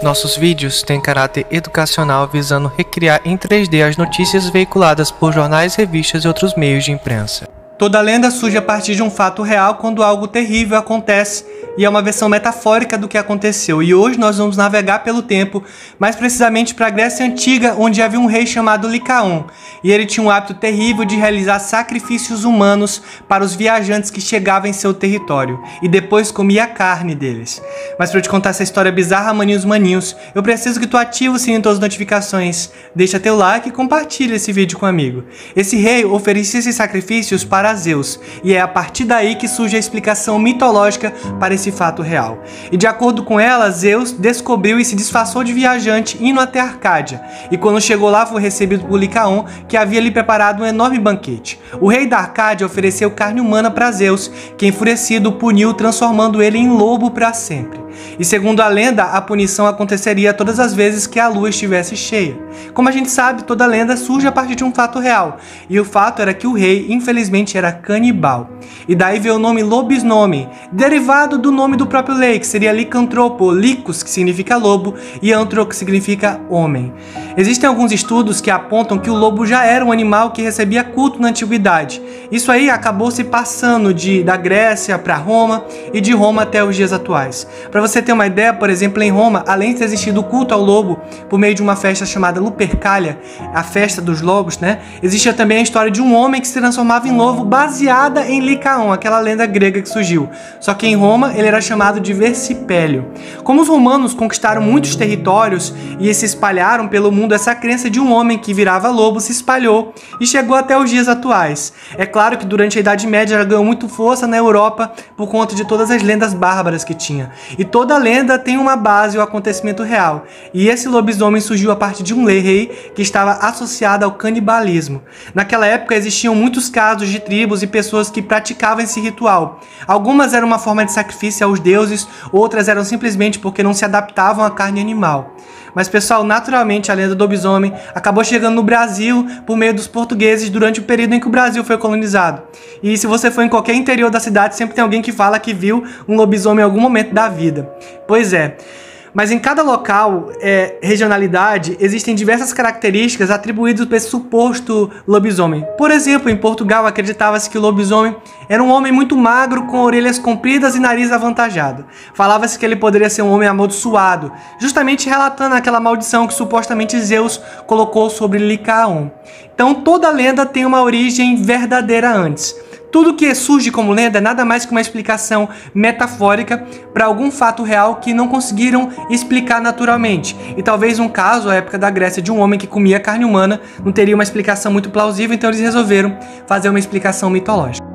Nossos vídeos têm caráter educacional visando recriar em 3D as notícias veiculadas por jornais, revistas e outros meios de imprensa. Toda lenda surge a partir de um fato real quando algo terrível acontece, e é uma versão metafórica do que aconteceu. E hoje nós vamos navegar pelo tempo, mais precisamente para a Grécia Antiga, onde havia um rei chamado Licaon, e ele tinha um hábito terrível de realizar sacrifícios humanos para os viajantes que chegavam em seu território, e depois comia a carne deles. Mas para eu te contar essa história bizarra, maninhos, eu preciso que tu ative o sininho de todas as notificações, deixa teu like e compartilha esse vídeo com um amigo. Esse rei oferecia esses sacrifícios para Zeus, e é a partir daí que surge a explicação mitológica para esse fato real. E de acordo com ela, Zeus descobriu e se disfarçou de viajante indo até Arcádia, e quando chegou lá foi recebido por Licaon, que havia lhe preparado um enorme banquete. O rei da Arcádia ofereceu carne humana para Zeus, que enfurecido o puniu, transformando ele em lobo para sempre. E segundo a lenda, a punição aconteceria todas as vezes que a lua estivesse cheia. Como a gente sabe, toda lenda surge a partir de um fato real, e o fato era que o rei, infelizmente, era canibal. E daí veio o nome lobisomem, derivado do nome do próprio rei, que seria licantropo, licos, que significa lobo, e antro, que significa homem. Existem alguns estudos que apontam que o lobo já era um animal que recebia culto na antiguidade. Isso aí acabou se passando da Grécia para Roma e de Roma até os dias atuais. Para você ter uma ideia, por exemplo, em Roma, além de ter existido o culto ao lobo por meio de uma festa chamada Lupercalia, a festa dos lobos, né? Existia também a história de um homem que se transformava em lobo baseada em Licaon, aquela lenda grega que surgiu. Só que em Roma ele era chamado de Versipélio. Como os romanos conquistaram muitos territórios e se espalharam pelo mundo, essa crença de um homem que virava lobo se espalhou e chegou até os dias atuais. É claro que durante a Idade Média ela ganhou muito força na Europa por conta de todas as lendas bárbaras que tinha. E toda lenda tem uma base, o acontecimento real. E esse lobisomem surgiu a partir de um rei que estava associado ao canibalismo. Naquela época existiam muitos casos de tribos e pessoas que praticavam esse ritual. Algumas eram uma forma de sacrifício aos deuses, outras eram simplesmente porque não se adaptavam à carne animal. Mas pessoal, naturalmente a lenda do lobisomem acabou chegando no Brasil por meio dos portugueses durante o período em que o Brasil foi colonizado. E se você for em qualquer interior da cidade, sempre tem alguém que fala que viu um lobisomem em algum momento da vida. Pois é. Mas em cada local, regionalidade, existem diversas características atribuídas para esse suposto lobisomem. Por exemplo, em Portugal acreditava-se que o lobisomem era um homem muito magro, com orelhas compridas e nariz avantajado. Falava-se que ele poderia ser um homem amaldiçoado, justamente relatando aquela maldição que supostamente Zeus colocou sobre Licaon. Então toda lenda tem uma origem verdadeira antes. Tudo que surge como lenda é nada mais que uma explicação metafórica para algum fato real que não conseguiram explicar naturalmente. E talvez um caso, a época da Grécia, de um homem que comia carne humana, não teria uma explicação muito plausível, então eles resolveram fazer uma explicação mitológica.